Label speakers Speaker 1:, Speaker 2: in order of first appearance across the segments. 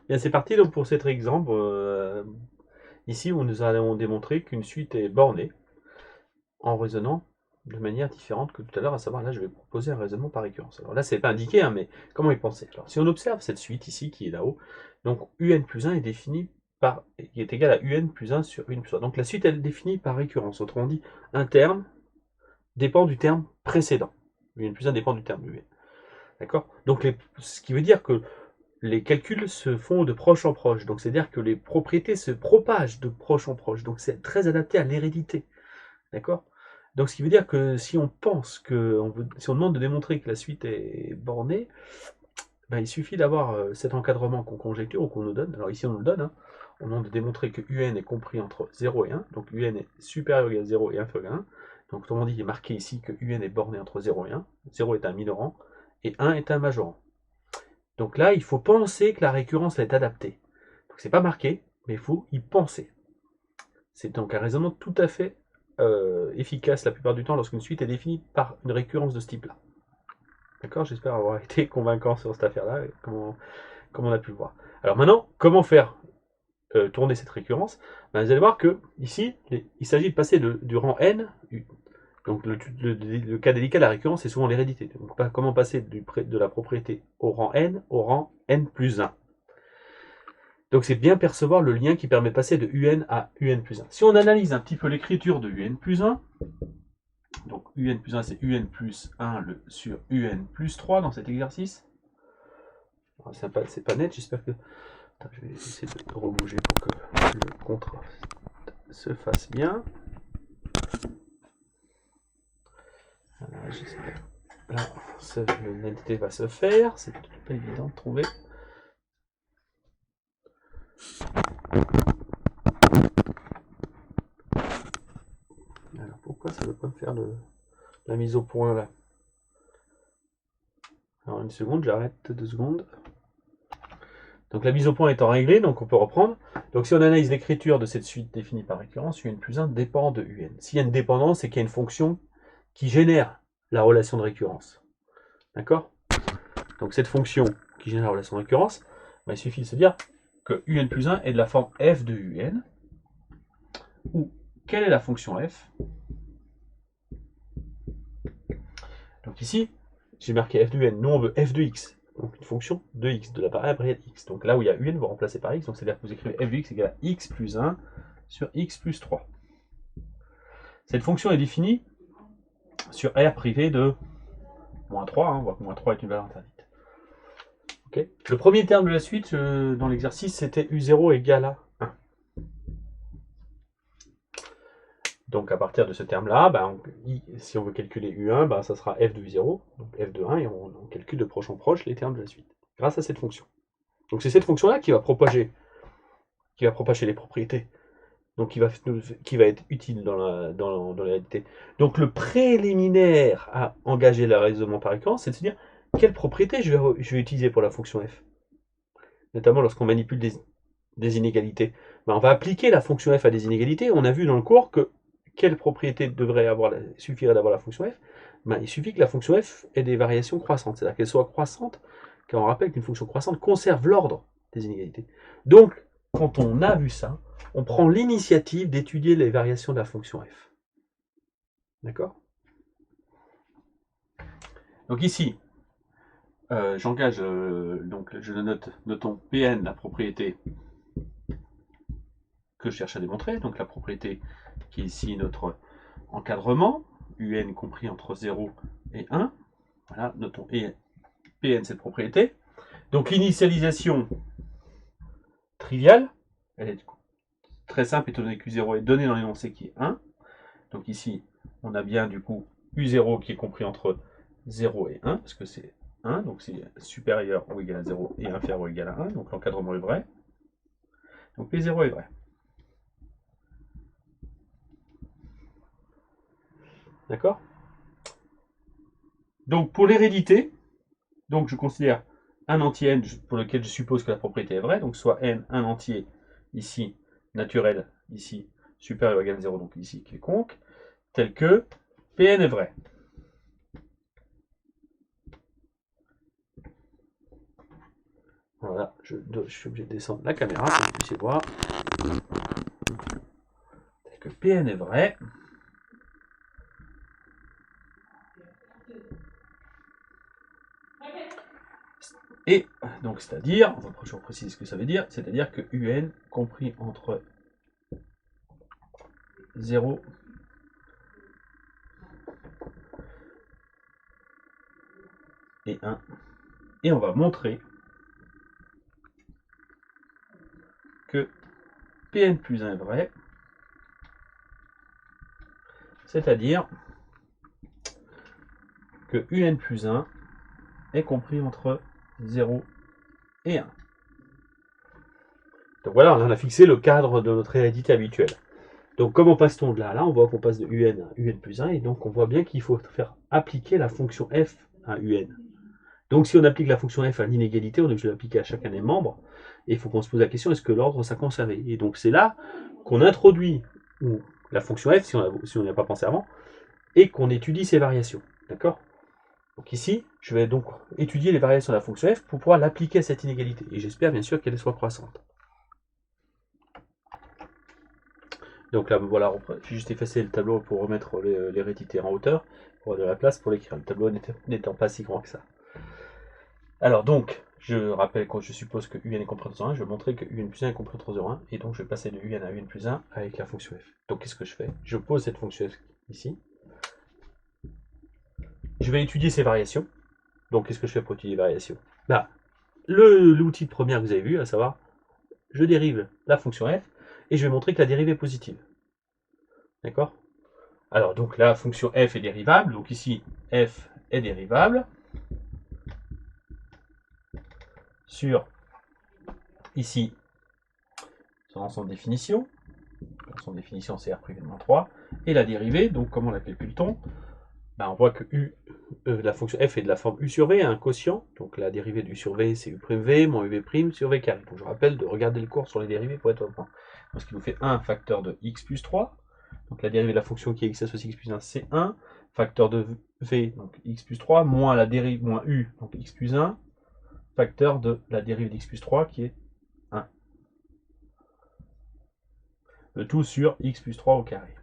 Speaker 1: Bien, c'est parti donc pour cet exemple. Ici, où nous allons démontrer qu'une suite est bornée en raisonnant de manière différente que tout à l'heure, à savoir là, je vais proposer un raisonnement par récurrence. Alors là, c'est pas indiqué, hein, mais comment y penser? Alors, si on observe cette suite ici qui est là-haut, donc un plus 1 est défini par, qui est égal à un plus 1 sur un plus 1. Donc la suite, elle est définie par récurrence. Autrement dit, un terme dépend du terme précédent. Un plus 1 dépend du terme de un. D'accord? Donc, ce qui veut dire que les calculs se font de proche en proche. Donc, c'est-à-dire que les propriétés se propagent de proche en proche. Donc, c'est très adapté à l'hérédité. D'accord? Donc, ce qui veut dire que si on pense que, si on demande de démontrer que la suite est bornée, ben, il suffit d'avoir cet encadrement qu'on conjecture ou qu'on nous donne. Alors, ici, on nous le donne. Hein. On demande de démontrer que un est compris entre 0 et 1. Donc, un est supérieur ou égal à 0 et inférieur à 1. Donc, autrement dit, il est marqué ici que un est borné entre 0 et 1. 0 est un minorant et 1 est un majorant. Donc là, il faut penser que la récurrence est adaptée. Donc c'est pas marqué, mais il faut y penser. C'est donc un raisonnement tout à fait efficace la plupart du temps lorsqu'une suite est définie par une récurrence de ce type-là. D'accord? J'espère avoir été convaincant sur cette affaire-là, comme on a pu le voir. Alors maintenant, comment faire tourner cette récurrence? Ben, vous allez voir que ici, il s'agit de passer du rang n. Donc le cas délicat de la récurrence, c'est souvent l'hérédité. Donc comment passer de la propriété au rang n au rang n plus 1. Donc c'est bien percevoir le lien qui permet de passer de un à un plus 1. Si on analyse un petit peu l'écriture de un plus 1, donc un plus 1 c'est un plus 1 sur un plus 3 dans cet exercice. C'est pas net, j'espère que... Attends, je vais essayer de rebouger pour que le contraste se fasse bien. Voilà, j'espère. Là, le netteté va se faire, c'est pas évident de trouver. Alors pourquoi ça ne veut pas me faire la mise au point là? Alors une seconde, j'arrête 2 secondes. Donc la mise au point étant réglée, donc on peut reprendre. Donc si on analyse l'écriture de cette suite définie par récurrence, un plus 1 dépend de un. S'il y a une dépendance, c'est qu'il y a une fonction qui génère la relation de récurrence. D'accord? Donc cette fonction qui génère la relation de récurrence, ben, il suffit de se dire que un plus 1 est de la forme f de un, où quelle est la fonction f? Donc ici, j'ai marqué f de un, nous on veut f de x, donc une fonction de x, de la variable réelle x. Donc là où il y a un, vous remplacez par x, donc c'est-à-dire que vous écrivez f de x égale à x plus 1 sur x plus 3. Cette fonction est définie sur R privé de moins 3, on voit que moins 3 est une valeur interdite. Okay. Le premier terme de la suite dans l'exercice, c'était U0 égale à 1. Donc à partir de ce terme-là, ben, si on veut calculer U1, ben, ça sera f de U0, donc f de 1, et on calcule de proche en proche les termes de la suite, grâce à cette fonction. Donc c'est cette fonction-là qui va propager les propriétés, donc qui va être utile dans la réalité. Donc le préliminaire à engager le raisonnement par récurrence, c'est de se dire quelle propriété je vais utiliser pour la fonction f. Notamment lorsqu'on manipule des inégalités. Ben, on va appliquer la fonction f à des inégalités. On a vu dans le cours que quelle propriété suffirait d'avoir la fonction f? Ben, il suffit que la fonction f ait des variations croissantes, c'est-à-dire qu'elle soit croissante, car on rappelle qu'une fonction croissante conserve l'ordre des inégalités. Donc, quand on a vu ça, on prend l'initiative d'étudier les variations de la fonction f. D'accord? Donc ici, j'engage, donc je notons Pn, la propriété que je cherche à démontrer, donc la propriété qui est ici notre encadrement, un compris entre 0 et 1. Voilà, notons Pn cette propriété. Donc l'initialisation triviale, elle est très simple étant donné qu'U0 est donné dans l'énoncé qui est 1. Donc ici, on a bien du coup U0 qui est compris entre 0 et 1, parce que c'est 1, donc c'est supérieur ou égal à 0 et inférieur ou égal à 1, donc l'encadrement est vrai. Donc P0 est vrai. D'accord? Donc pour l'hérédité, donc je considère un entier n pour lequel je suppose que la propriété est vraie, donc soit n, un entier, ici, naturel, ici, supérieur ou égal à 0, donc ici, quelconque, tel que Pn est vrai. Voilà, je suis obligé de descendre la caméra pour que vous puissiez voir que Pn est vrai. Et donc, c'est-à-dire, on va préciser ce que ça veut dire, c'est-à-dire que UN compris entre 0 et 1. Et on va montrer que Pn plus 1 est vrai, c'est-à-dire que UN plus 1 est compris entre 0 et 1. Donc voilà, on a fixé le cadre de notre réalité habituelle. Donc comment passe-t-on de là à là? On voit qu'on passe de UN à UN plus 1, et donc on voit bien qu'il faut faire appliquer la fonction f à UN. Donc si on applique la fonction f à l'inégalité, on est obligé de l'appliquer à chacun des membres, et il faut qu'on se pose la question, est-ce que l'ordre sera conservé? Et donc c'est là qu'on introduit la fonction f, si on n'y a pas pensé avant, et qu'on étudie ses variations. D'accord? Donc ici, je vais donc étudier les variations de la fonction f pour pouvoir l'appliquer à cette inégalité. Et j'espère bien sûr qu'elle soit croissante. Donc là, voilà, j'ai juste effacé le tableau pour remettre l'hérédité en hauteur, pour avoir de la place pour l'écrire. Le tableau n'étant pas si grand que ça. Alors donc, je rappelle que je suppose que UN est compris entre 0 et 1, je vais montrer que UN plus 1 est compris entre 0 et 1, et donc je vais passer de UN à UN plus 1 avec la fonction f. Donc qu'est-ce que je fais? Je pose cette fonction f ici. Je vais étudier ces variations. Donc qu'est-ce que je fais pour étudier les variations? Là, l'outil de première que vous avez vu, à savoir, je dérive la fonction f, et je vais montrer que la dérivée est positive. D'accord? Alors donc la fonction f est dérivable, donc ici f est dérivable sur ici son ensemble de définition. L'ensemble de définition c'est R privé de moins 3. Et la dérivée, donc comment la calcule-t-on? On voit que la fonction f est de la forme u sur v, un quotient. Donc la dérivée de u sur v c'est u'v moins uv' sur v carré. Donc je rappelle de regarder le cours sur les dérivées pour être au point. Donc ce qui nous fait 1 facteur de x plus 3. Donc la dérivée de la fonction qui est x associé x plus 1 c'est 1. Facteur de v, donc x plus 3, moins la dérive, moins u, donc x plus 1, facteur de la dérivée d'x plus 3 qui est 1. Le tout sur x plus 3 au carré.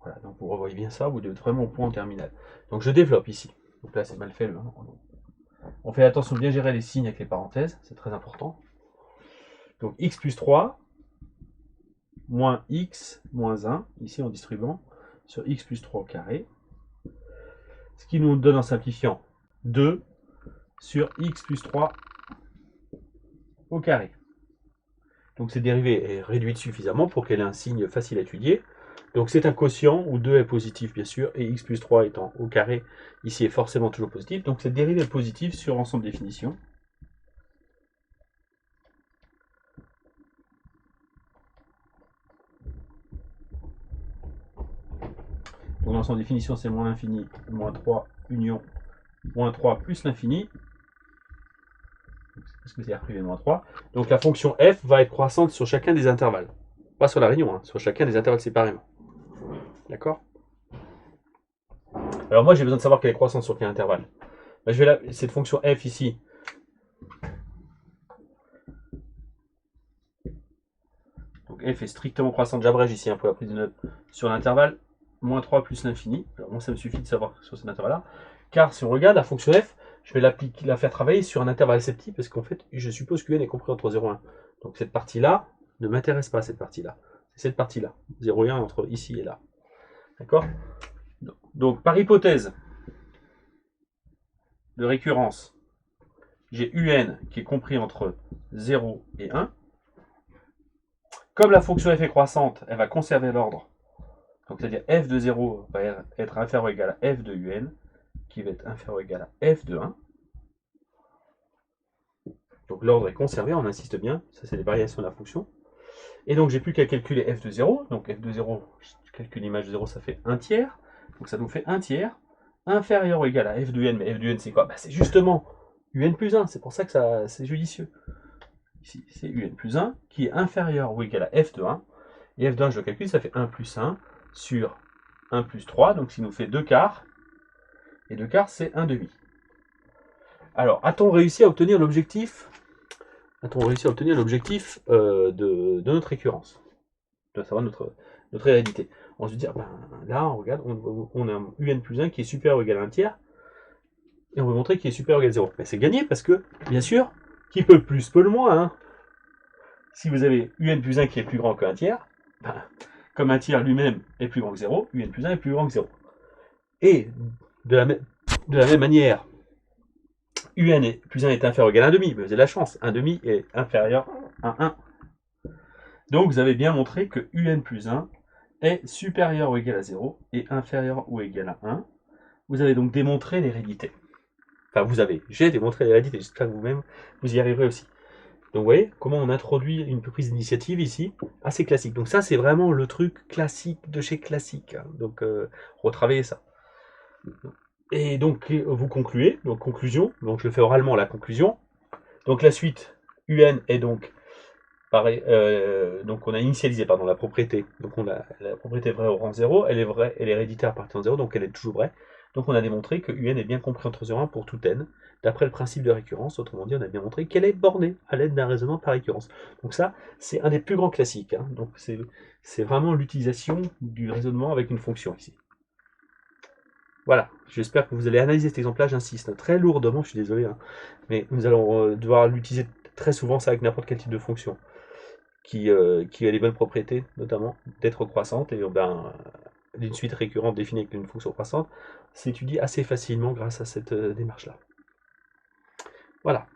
Speaker 1: Voilà, donc vous revoyez bien ça, vous devez être vraiment au point en terminale. Donc je développe ici. Donc là c'est mal fait. On fait attention de bien gérer les signes avec les parenthèses, c'est très important. Donc x plus 3, moins x, moins 1, ici en distribuant, sur x plus 3 au carré. Ce qui nous donne en simplifiant 2 sur x plus 3 au carré. Donc cette dérivée est réduite suffisamment pour qu'elle ait un signe facile à étudier. Donc c'est un quotient où 2 est positif bien sûr, et x plus 3 étant au carré, ici est forcément toujours positif. Donc cette dérivée est positive sur l'ensemble de définition. Donc l'ensemble de définition c'est moins l'infini, moins 3 union, moins 3 plus l'infini. Parce que c'est R privé moins 3. Donc la fonction f va être croissante sur chacun des intervalles. Pas sur la réunion, hein, sur chacun des intervalles séparément. D'accord? Alors moi j'ai besoin de savoir quelle est croissante sur quel intervalle. Cette fonction f ici. Donc f est strictement croissante, j'abrège ici un peu la prise de note sur l'intervalle moins 3 plus l'infini. Alors moi ça me suffit de savoir sur cet intervalle-là. Car si on regarde la fonction f, je vais la faire travailler sur un intervalle assez petit, parce qu'en fait je suppose que n est compris entre 0 et 1. Donc cette partie-là ne m'intéresse pas, cette partie-là. C'est cette partie-là. 0 et 1 entre ici et là. D'accord? Donc par hypothèse de récurrence, j'ai un qui est compris entre 0 et 1. Comme la fonction f est croissante, elle va conserver l'ordre. Donc c'est-à-dire f de 0 va être inférieur ou égal à f de un, qui va être inférieur ou égal à f de 1. Donc l'ordre est conservé, on insiste bien, ça c'est les variations de la fonction. Et donc j'ai plus qu'à calculer f de 0. Donc f de 0, je calcule l'image de 0, ça fait 1 tiers. Donc ça nous fait 1 tiers inférieur ou égal à f de n. Mais f de n c'est quoi? C'est justement un plus 1, c'est pour ça que c'est judicieux. Ici c'est un plus 1 qui est inférieur ou égal à f de 1. Et f de 1 je le calcule, ça fait 1 plus 1 sur 1 plus 3. Donc ça nous fait 2 quarts. Et 2 quarts c'est 1 demi. Alors, a-t-on réussi à obtenir l'objectif de notre récurrence, de savoir notre hérédité? On se dit, ah ben, là, on regarde, on a un un plus 1 qui est supérieur ou égal à 1 tiers, et on veut montrer qu'il est supérieur ou égal à 0. Mais c'est gagné parce que, bien sûr, qui peut le plus peut le moins. Hein. Si vous avez un plus 1 qui est plus grand que 1 tiers, ben, comme 1 tiers lui-même est plus grand que 0, un plus 1 est plus grand que 0. Et de la même manière, un plus 1 est inférieur ou égal à 1 demi, mais vous avez de la chance, 1 demi est inférieur à 1. Donc vous avez bien montré que un plus 1 est supérieur ou égal à 0 et inférieur ou égal à 1. Vous avez donc démontré l'hérédité. Enfin, j'ai démontré l'hérédité, j'espère que vous-même, vous y arriverez aussi. Donc vous voyez comment on introduit une prise d'initiative ici, assez classique. Donc ça, c'est vraiment le truc classique de chez classique. Hein. Donc retravaillez ça. Et donc vous concluez, donc conclusion, donc je le fais oralement la conclusion. Donc la suite, un est donc pareil, donc on a initialisé la propriété. Donc on a la propriété vraie au rang 0, elle est vraie, elle est héréditaire à partir de 0, donc elle est toujours vraie. Donc on a démontré que un est bien compris entre 0 et 1 pour tout n, d'après le principe de récurrence. Autrement dit, on a bien montré qu'elle est bornée à l'aide d'un raisonnement par récurrence. Donc ça, c'est un des plus grands classiques. Hein. Donc c'est vraiment l'utilisation du raisonnement avec une fonction ici. Voilà, j'espère que vous allez analyser cet exemple-là, j'insiste, très lourdement, je suis désolé, hein, mais nous allons devoir l'utiliser très souvent, ça avec n'importe quel type de fonction, qui a les bonnes propriétés, notamment d'être croissante, et d'une suite récurrente définie avec une fonction croissante, s'étudie assez facilement grâce à cette démarche-là. Voilà.